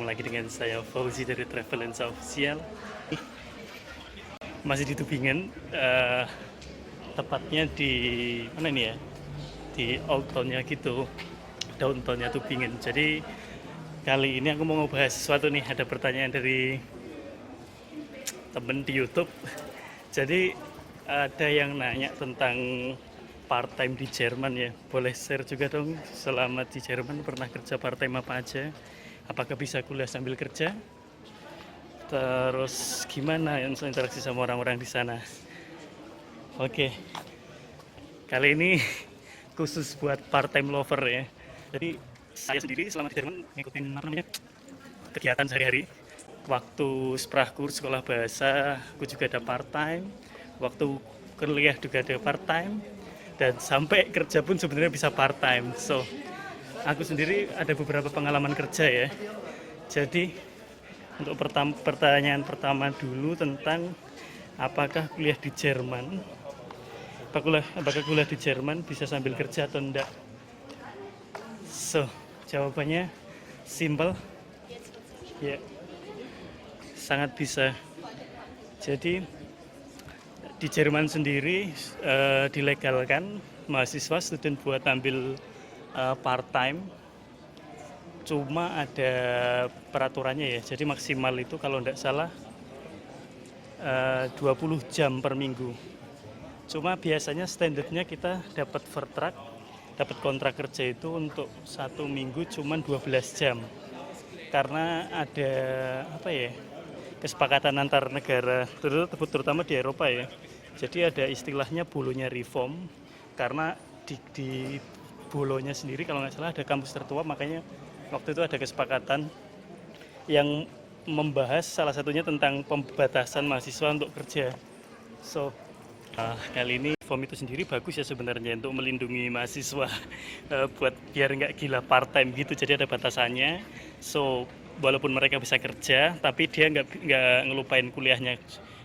Ketemu lagi dengan saya Fauzi dari Travelensa Official. Masih di Tubingen, tepatnya di mana ini ya? Di Old Town-nya gitu, downtown-nya Tubingen. Jadi kali ini aku mau ngebahas sesuatu nih. Ada pertanyaan dari temen di YouTube. Jadi ada yang nanya tentang part time di Jerman ya. Boleh share juga dong, selama di Jerman pernah kerja part time apa aja? Apakah bisa kuliah sambil kerja? Terus gimana yang interaksi sama orang-orang di sana? Oke, kali ini khusus buat part time lover ya. Jadi saya sendiri selama di Jerman ngikutin apa namanya kegiatan sehari-hari. Waktu sprachkurs sekolah bahasa, aku juga ada part time. Waktu kuliah juga ada part time. Dan sampai kerja pun sebenarnya bisa part time. So, aku sendiri ada beberapa pengalaman kerja ya. Jadi untuk pertanyaan pertama dulu tentang apakah kuliah di Jerman, apakah kuliah di Jerman bisa sambil kerja atau enggak? So, jawabannya simple, ya, sangat bisa. Jadi di Jerman sendiri dilegalkan mahasiswa student buat ambil part time. Cuma ada peraturannya ya, jadi maksimal itu kalau tidak salah 20 jam per minggu. Cuma biasanya standarnya kita dapat vertrag, dapat kontrak kerja itu untuk 1 minggu cuma 12 jam. Karena ada apa ya, kesepakatan antar negara, terutama di Eropa ya. Jadi ada istilahnya bolonya reform, karena di bolonya sendiri kalau nggak salah ada kampus tertua, makanya waktu itu ada kesepakatan yang membahas salah satunya tentang pembatasan mahasiswa untuk kerja. So, kali ini form itu sendiri bagus ya sebenarnya untuk melindungi mahasiswa buat biar nggak gila part time gitu. Jadi ada batasannya. So, walaupun mereka bisa kerja, tapi dia nggak ngelupain kuliahnya.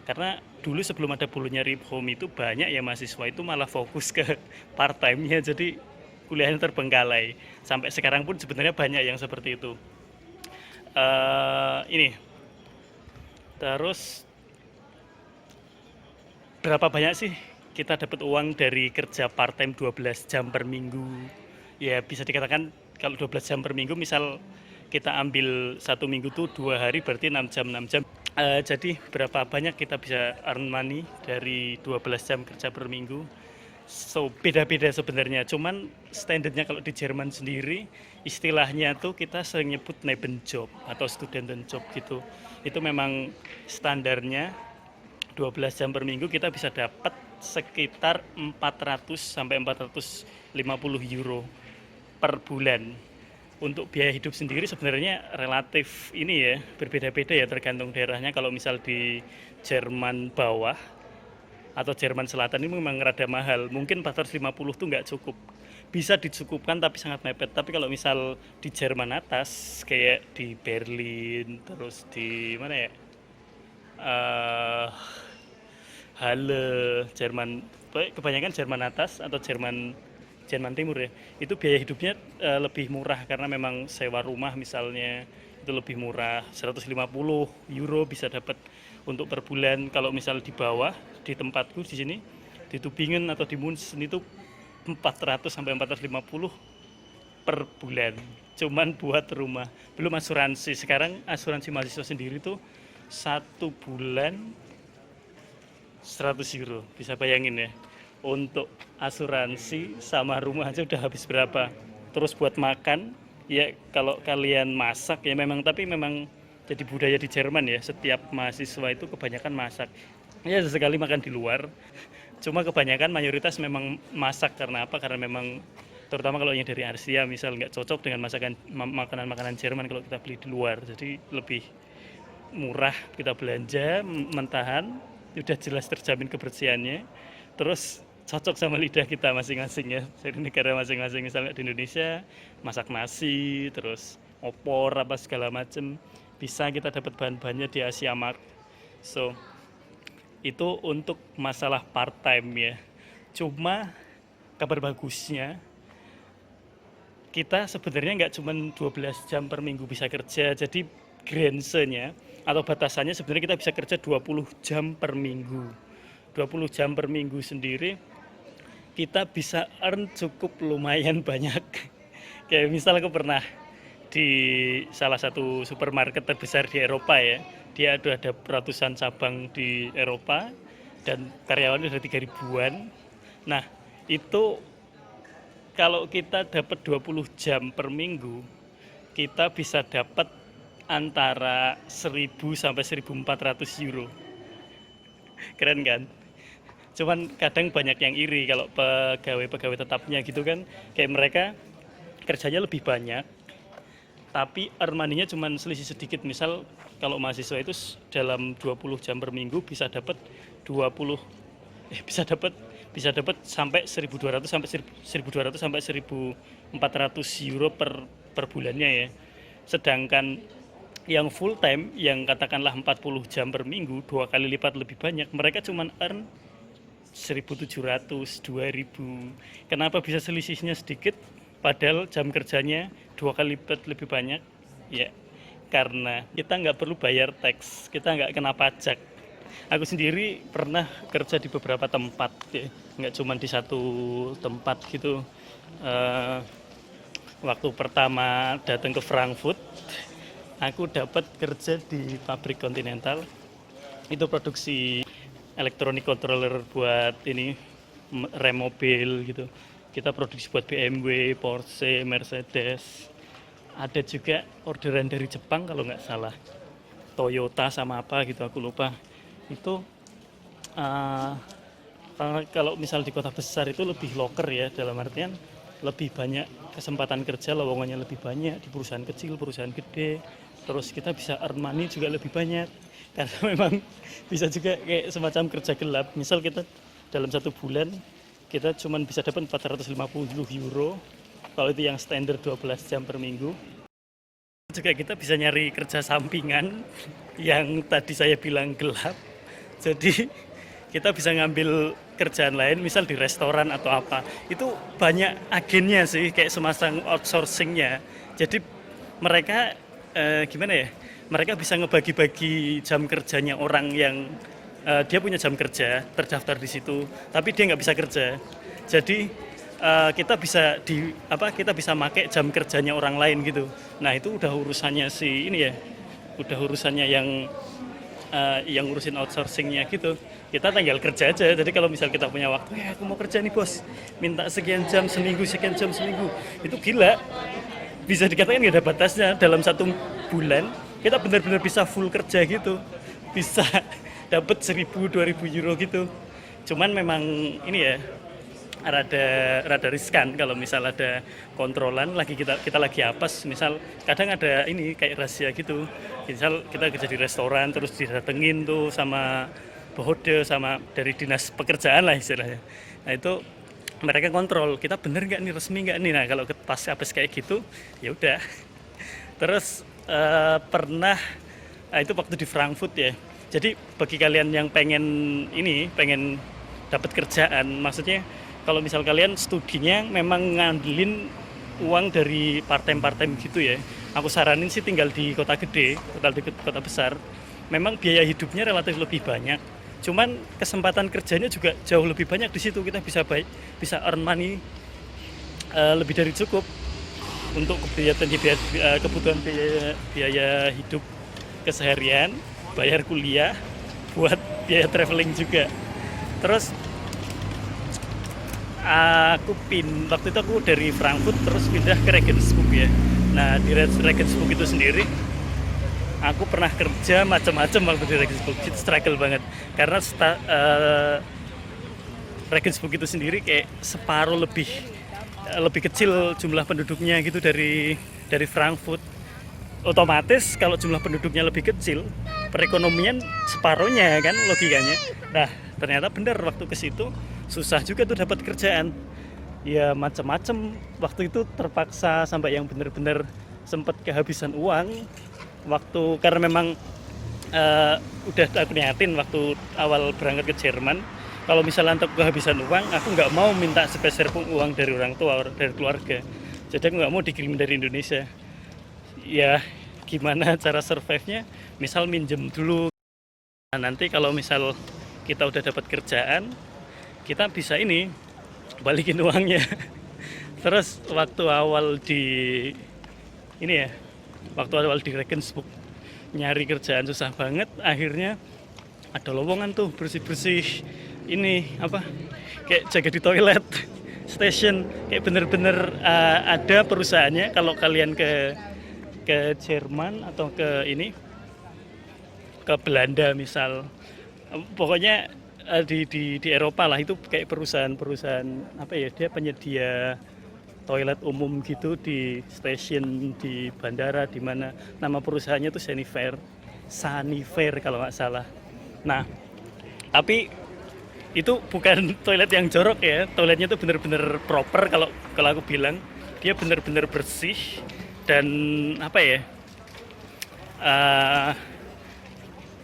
Karena dulu sebelum ada bulunya reform itu banyak ya mahasiswa itu malah fokus ke part time-nya. Jadi kuliahnya terbengkalai. Sampai sekarang pun sebenarnya banyak yang seperti itu. Ini terus berapa banyak sih kita dapat uang dari kerja part time 12 jam per minggu? Ya bisa dikatakan kalau 12 jam per minggu, misal kita ambil 1 minggu tuh 2 hari, berarti 6 jam. Jadi berapa banyak kita bisa earn money dari 12 jam kerja per minggu? So, beda-beda sebenarnya. Cuman standarnya kalau di Jerman sendiri, istilahnya tuh kita sering nyebut Nebenjob atau Studentenjob gitu. Itu memang standarnya 12 jam per minggu kita bisa dapat sekitar 400 sampai 450 euro per bulan. Untuk biaya hidup sendiri sebenarnya relatif ini ya, berbeda-beda ya tergantung daerahnya. Kalau misal di Jerman bawah atau Jerman Selatan ini memang rada mahal. Mungkin 450 tuh nggak cukup. Bisa dicukupkan tapi sangat mepet. Tapi kalau misal di Jerman atas, kayak di Berlin, terus di mana ya? Halle, Jerman, kebanyakan Jerman atas atau Jerman Timur ya. Itu biaya hidupnya lebih murah karena memang sewa rumah misalnya itu lebih murah, 150 euro bisa dapat untuk per bulan. Kalau misal di bawah, di tempatku di sini di Tubingen atau di Munchen itu 400 sampai 450 per bulan, cuman buat rumah, belum asuransi. Sekarang asuransi mahasiswa sendiri tuh 1 bulan 100 euro, bisa bayangin ya. Untuk asuransi sama rumah aja udah habis berapa. Terus buat makan, ya kalau kalian masak ya memang, tapi memang jadi budaya di Jerman ya, setiap mahasiswa itu kebanyakan masak. Ya sesekali makan di luar, cuma kebanyakan mayoritas memang masak. Karena apa? Karena memang terutama kalau yang dari Asia misal nggak cocok dengan makanan-makanan Jerman kalau kita beli di luar. Jadi lebih murah kita belanja mentahan, udah jelas terjamin kebersihannya, terus cocok sama lidah kita masing-masing ya, dari negara masing-masing. Misalnya di Indonesia masak nasi, terus opor apa segala macem, bisa kita dapat bahan-bahannya di Asia Mart. So, itu untuk masalah part time ya. Cuma kabar bagusnya, kita sebenarnya nggak cuma 12 jam per minggu bisa kerja, jadi grensenya atau batasannya sebenarnya kita bisa kerja 20 jam per minggu. 20 jam per minggu sendiri kita bisa earn cukup lumayan banyak. Kayak misal aku pernah di salah satu supermarket terbesar di Eropa ya, dia ada ratusan cabang di Eropa dan karyawannya ada 3 ribuan. Nah itu kalau kita dapat 20 jam per minggu, kita bisa dapat antara 1000 sampai 1400 euro. Keren kan? Cuman kadang banyak yang iri kalau pegawai-pegawai tetapnya gitu kan, kayak mereka kerjanya lebih banyak, tapi earn money-nya cuma selisih sedikit. Misal kalau mahasiswa itu dalam 20 jam per minggu bisa dapat bisa dapat sampai 1.200 sampai 1.400 euro per bulannya ya. Sedangkan yang full time yang katakanlah 40 jam per minggu 2 kali lipat lebih banyak, mereka cuma earn 1.700, 2.000. Kenapa bisa selisihnya sedikit padahal jam kerjanya 2 kali lipat lebih banyak? Ya karena kita nggak perlu bayar tax, kita nggak kena pajak. Aku sendiri pernah kerja di beberapa tempat ya, nggak cuma di satu tempat gitu. Waktu pertama datang ke Frankfurt, aku dapat kerja di pabrik Continental. Itu produksi elektronik controller buat ini rem mobil gitu. Kita produksi buat BMW, Porsche, Mercedes. Ada juga orderan dari Jepang kalau nggak salah, Toyota sama apa gitu aku lupa. Itu kalau misal di kota besar itu lebih loker ya, dalam artian lebih banyak kesempatan kerja, lowongannya lebih banyak di perusahaan kecil, perusahaan gede. Terus kita bisa earn money juga lebih banyak karena memang bisa juga kayak semacam kerja gelap. Misal kita dalam 1 bulan kita cuma bisa dapat 450 euro kalau itu yang standar 12 jam per minggu. Juga kita bisa nyari kerja sampingan yang tadi saya bilang gelap. Jadi kita bisa ngambil kerjaan lain, misal di restoran atau apa. Itu banyak agennya sih, kayak semacam outsourcingnya. Jadi mereka gimana ya? Mereka bisa ngebagi-bagi jam kerjanya orang yang dia punya jam kerja terdaftar di situ, tapi dia nggak bisa kerja. Jadi kita bisa make jam kerjanya orang lain gitu. Nah itu udah urusannya si ini ya, udah urusannya yang ngurusin outsourcingnya gitu. Kita tinggal kerja aja. Jadi kalau misal kita punya waktu, ya aku mau kerja nih bos, minta sekian jam seminggu, itu gila. Bisa dikatakan nggak ada batasnya. Dalam 1 bulan kita benar-benar bisa full kerja gitu, bisa dapat 1.000-2.000 euro gitu. Cuman memang ini ya rada riskan kalau misal ada kontrolan lagi, kita lagi apes, misal kadang ada ini kayak rahasia gitu. Misal kita kerja di restoran terus didatengin tuh sama bohode, sama dari dinas pekerjaan lah istilahnya. Nah itu mereka kontrol kita bener nggak nih, resmi nggak nih. Nah kalau pas apes kayak gitu ya udah. Terus pernah itu waktu di Frankfurt ya. Jadi bagi kalian yang pengen dapat kerjaan, maksudnya kalau misal kalian studinya memang ngandelin uang dari part-time gitu ya, aku saranin sih tinggal di kota gede, kota besar. Memang biaya hidupnya relatif lebih banyak, cuman kesempatan kerjanya juga jauh lebih banyak di situ. Kita bisa earn money lebih dari cukup untuk kebutuhan biaya hidup keseharian, bayar kuliah, buat biaya traveling juga. Terus waktu itu aku dari Frankfurt terus pindah ke Regensburg ya. Nah di Regensburg itu sendiri aku pernah kerja macam-macam waktu di Regensburg. Itu struggle banget karena Regensburg itu sendiri kayak separuh lebih kecil jumlah penduduknya gitu dari Frankfurt. Otomatis kalau jumlah penduduknya lebih kecil, perekonomian separuhnya kan logikanya. Nah ternyata benar waktu ke situ susah juga tuh dapat kerjaan. Ya macam-macam. Waktu itu terpaksa sampai yang benar-benar sempat kehabisan uang. Karena memang udah aku niatin waktu awal berangkat ke Jerman, kalau misalnya untuk kehabisan uang, aku nggak mau minta sepeser pun uang dari orang tua, dari keluarga. Jadi aku nggak mau dikirim dari Indonesia. Ya gimana cara survive-nya? Misal minjem dulu. Nah, nanti kalau misal kita udah dapat kerjaan, kita bisa ini balikin uangnya. Terus waktu awal di ini ya, waktu awal di Regensburg nyari kerjaan susah banget, akhirnya ada lowongan tuh bersih-bersih ini apa kayak jaga di toilet station, kayak bener-bener ada perusahaannya. Kalau kalian ke Jerman atau ke ini ke Belanda misal, pokoknya di Eropa lah, itu kayak perusahaan apa ya, dia penyedia toilet umum gitu di stasiun, di bandara, di mana nama perusahaannya tuh Sanifair kalau nggak salah. Nah tapi itu bukan toilet yang jorok ya, toiletnya tuh bener-bener proper. Kalau aku bilang dia bener-bener bersih dan apa ya, uh,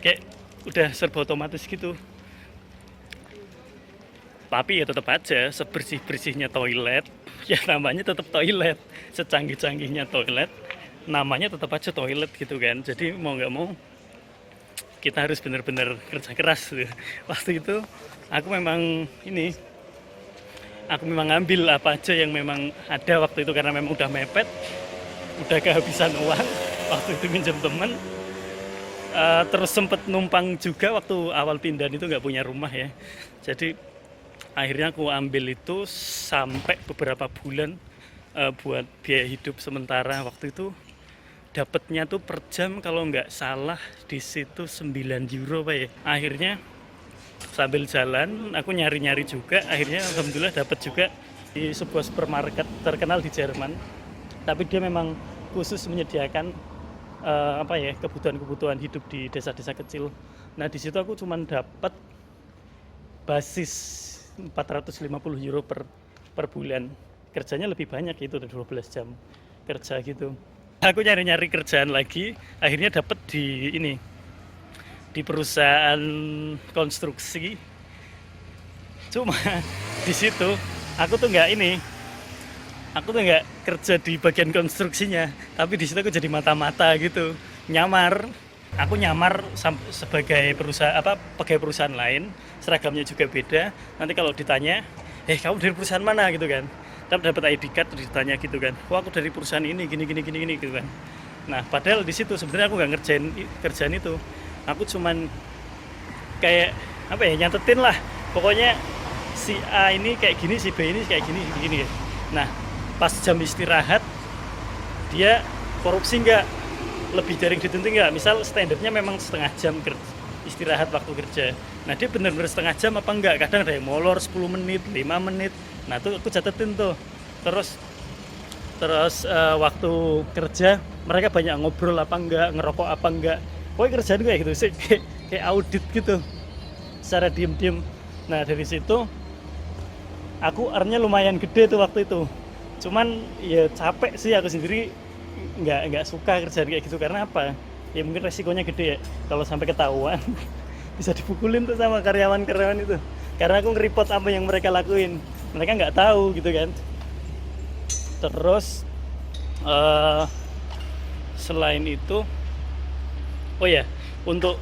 kayak udah serba otomatis gitu. Tapi ya tetap aja sebersih-bersihnya toilet, ya namanya tetap toilet. Secanggih-canggihnya toilet, namanya tetap aja toilet gitu kan. Jadi mau nggak mau kita harus benar-benar kerja keras tuh. Waktu itu aku memang ngambil apa aja yang memang ada waktu itu, karena memang udah mepet, udah kehabisan uang. Waktu itu minjem temen, terus sempet numpang juga waktu awal pindahan itu, nggak punya rumah ya. Jadi akhirnya aku ambil itu sampai beberapa bulan buat biaya hidup sementara. Waktu itu dapatnya tuh per jam kalau nggak salah di situ 9 euro Pak ya. Akhirnya sambil jalan aku nyari-nyari juga, akhirnya alhamdulillah dapat juga di sebuah supermarket terkenal di Jerman. Tapi dia memang khusus menyediakan apa ya, kebutuhan-kebutuhan hidup di desa-desa kecil. Nah di situ aku cuma dapat basis 450 euro per bulan. Kerjanya lebih banyak, itu udah 12 jam kerja gitu. Aku nyari-nyari kerjaan lagi, akhirnya dapat di perusahaan konstruksi. Cuma di situ aku tuh nggak kerja di bagian konstruksinya, tapi di situ aku jadi mata-mata gitu, nyamar. Aku nyamar sebagai pegawai perusahaan lain, seragamnya juga beda. Nanti kalau ditanya, kamu dari perusahaan mana gitu kan, dapat ID card, terus ditanya gitu kan, aku dari perusahaan ini gini gitu kan. Nah padahal di situ sebenarnya aku nggak ngerjain kerjaan itu, aku cuman kayak apa ya, nyatetin lah pokoknya si A ini kayak gini, si B ini kayak gini. Nah pas jam istirahat dia korupsi nggak, lebih dari yang ditentu nggak, misal standarnya memang setengah jam istirahat waktu kerja. Nah dia benar-benar setengah jam apa enggak, kadang ada yang molor 10 menit, 5 menit. Nah tuh aku catetin tuh. Terus waktu kerja mereka banyak ngobrol apa enggak, ngerokok apa enggak. Pokoknya kerjaan kayak gitu sih, kayak audit gitu secara diem-diem. Nah dari situ aku earnnya lumayan gede tuh waktu itu. Cuman ya capek sih, aku sendiri nggak suka kerjaan kayak gitu. Karena apa ya, mungkin resikonya gede ya, kalau sampai ketahuan bisa dipukulin tuh sama karyawan itu, karena aku nge-report apa yang mereka lakuin, mereka nggak tahu gitu kan. Terus selain itu, oh ya, untuk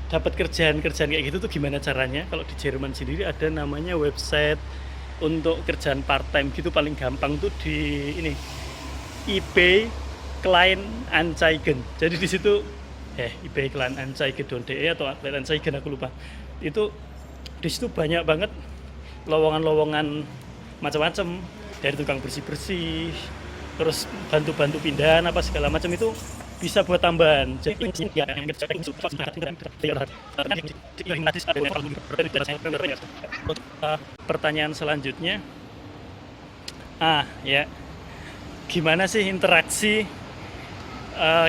dapat kerjaan kayak gitu tuh gimana caranya? Kalau di Jerman sendiri ada namanya website untuk kerjaan part time gitu, paling gampang tuh di ini eBay Kleinanzeigen. Jadi di situ eBay Kleinanzeigen.de atau Kleinanzeigen, aku lupa. Itu di situ banyak banget lowongan-lowongan macam-macam, dari tukang bersih-bersih, terus bantu-bantu pindahan apa segala macam, itu bisa buat tambahan. Jadi pertanyaan selanjutnya, ya, gimana sih interaksi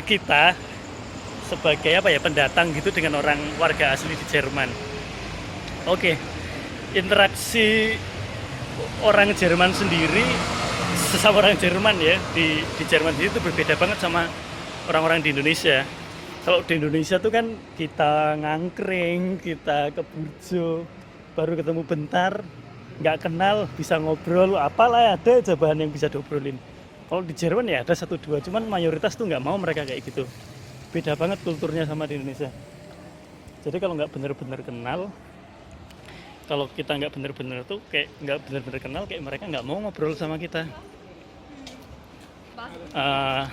kita sebagai apa ya, pendatang gitu dengan orang warga asli di Jerman? Oke, interaksi orang Jerman sendiri sesama orang Jerman ya di Jerman itu berbeda banget sama orang-orang di Indonesia. Kalau di Indonesia tuh kan kita ngangkring, kita ke burjo, baru ketemu bentar, nggak kenal, bisa ngobrol, apalah ada aja bahan yang bisa diobrolin. Kalau di Jerman ya ada satu dua, cuman mayoritas tuh nggak mau mereka kayak gitu. Beda banget kulturnya sama di Indonesia. Jadi kalau nggak bener-bener kenal, kalau kita nggak bener-bener tuh kayak nggak bener-bener kenal, kayak mereka nggak mau ngobrol sama kita. Uh,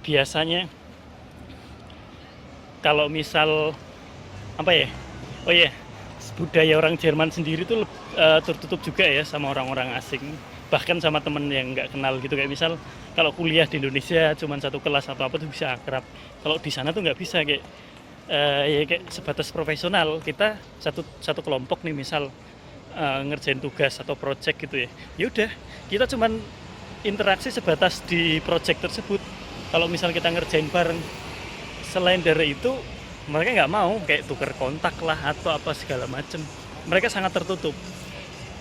biasanya kalau misal apa ya, oh ya, budaya orang Jerman sendiri tuh tertutup juga ya sama orang-orang asing, bahkan sama temen yang nggak kenal gitu. Kayak misal kalau kuliah di Indonesia cuman satu kelas atau apa tuh bisa akrab, kalau di sana tuh nggak bisa. Kayak ya kayak sebatas profesional, kita satu kelompok nih misal ngerjain tugas atau project gitu ya, ya udah kita cuman interaksi sebatas di project tersebut. Kalau misal kita ngerjain bareng, selain dari itu mereka nggak mau kayak tuker kontak lah atau apa segala macem. Mereka sangat tertutup.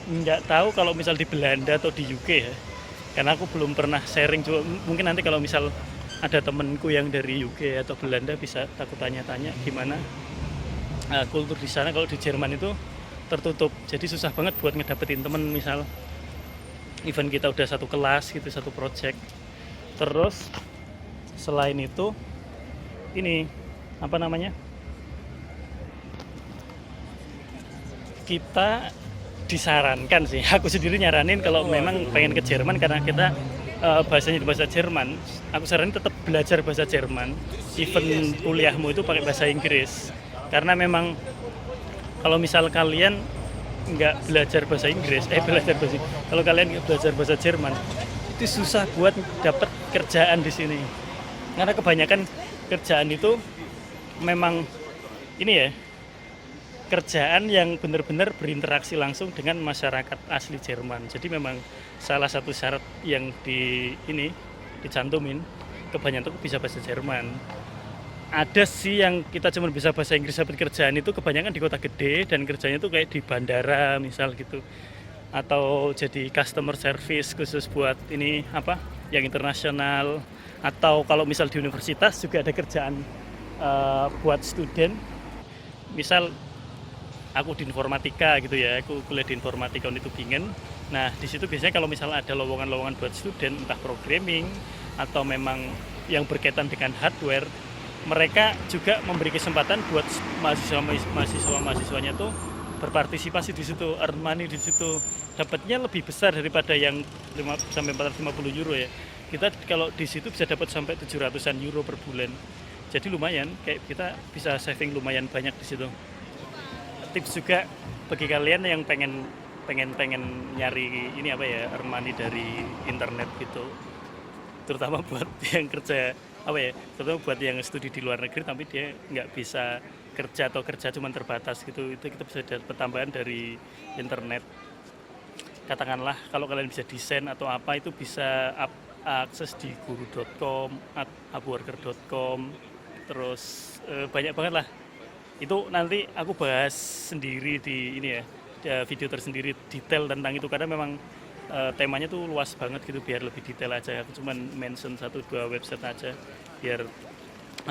Nggak tahu kalau misal di Belanda atau di UK ya, karena aku belum pernah sharing. Juga mungkin nanti kalau misal ada temenku yang dari UK atau Belanda bisa takut tanya-tanya gimana kultur di sana. Kalau di Jerman itu tertutup, jadi susah banget buat ngedapetin temen. Misal event kita udah satu kelas gitu, satu project. Terus selain itu ini apa namanya, kita disarankan sih, aku sendiri nyaranin kalau memang pengen ke Jerman, karena kita bahasanya di bahasa Jerman, aku saranin tetap belajar bahasa Jerman. Even kuliahmu itu pakai bahasa Inggris, karena memang kalau misal kalian nggak belajar bahasa Inggris, kalau kalian nggak belajar bahasa Jerman, itu susah buat dapet kerjaan di sini. Karena kebanyakan kerjaan itu memang ini ya, kerjaan yang benar-benar berinteraksi langsung dengan masyarakat asli Jerman. Jadi memang salah satu syarat yang dicantumin, kebanyakan tuh bisa bahasa Jerman. Ada sih yang kita cuma bisa bahasa Inggris dapat kerjaan, itu kebanyakan di kota gede dan kerjanya tuh kayak di bandara misal gitu, atau jadi customer service khusus buat ini apa yang internasional. Atau kalau misal di universitas juga ada kerjaan buat student. Misal aku di informatika gitu ya, aku kuliah di informatika itu Tübingen. Nah di situ biasanya kalau misalnya ada lowongan-lowongan buat student, entah programming atau memang yang berkaitan dengan hardware, mereka juga memberi kesempatan buat mahasiswanya tuh berpartisipasi di situ, earn money di situ. Dapatnya lebih besar daripada yang 5 sampai 450 euro ya. Kita kalau di situ bisa dapat sampai 700-an euro per bulan. Jadi lumayan, kayak kita bisa saving lumayan banyak di situ. Tips juga bagi kalian yang pengen nyari ini apa ya, earn money dari internet gitu. Terutama buat yang kerja apa ya, terutama buat yang studi di luar negeri tapi dia nggak bisa kerja atau kerja cuma terbatas gitu, itu kita bisa dapat tambahan dari internet. Katakanlah kalau kalian bisa desain atau apa, itu bisa akses di guru.com, upworker.com, terus banyak banget lah. Itu nanti aku bahas sendiri di ini ya, video tersendiri detail tentang itu, karena memang temanya tuh luas banget gitu. Biar lebih detail aja, aku cuman mention 1-2 website aja biar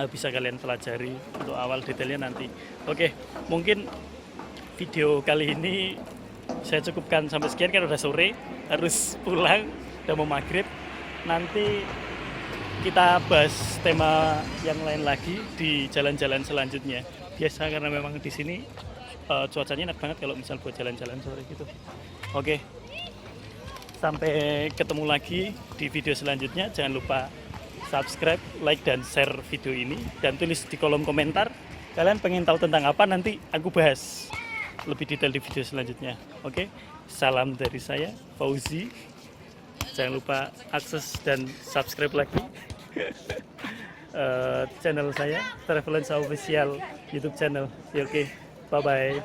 bisa kalian pelajari untuk awal, detailnya nanti. Oke, mungkin video kali ini saya cukupkan sampai sekian, kan udah sore, harus pulang, udah mau maghrib. Nanti kita bahas tema yang lain lagi di jalan-jalan selanjutnya. Biasa karena memang di sini cuacanya enak banget kalau misal buat jalan-jalan sore gitu. Oke. Sampai ketemu lagi di video selanjutnya. Jangan lupa subscribe, like, dan share video ini. Dan tulis di kolom komentar kalian pengen tahu tentang apa, nanti aku bahas lebih detail di video selanjutnya. Oke, salam dari saya, Fauzi. Jangan lupa akses dan subscribe lagi channel saya, Travelance Official YouTube channel. Oke, bye-bye.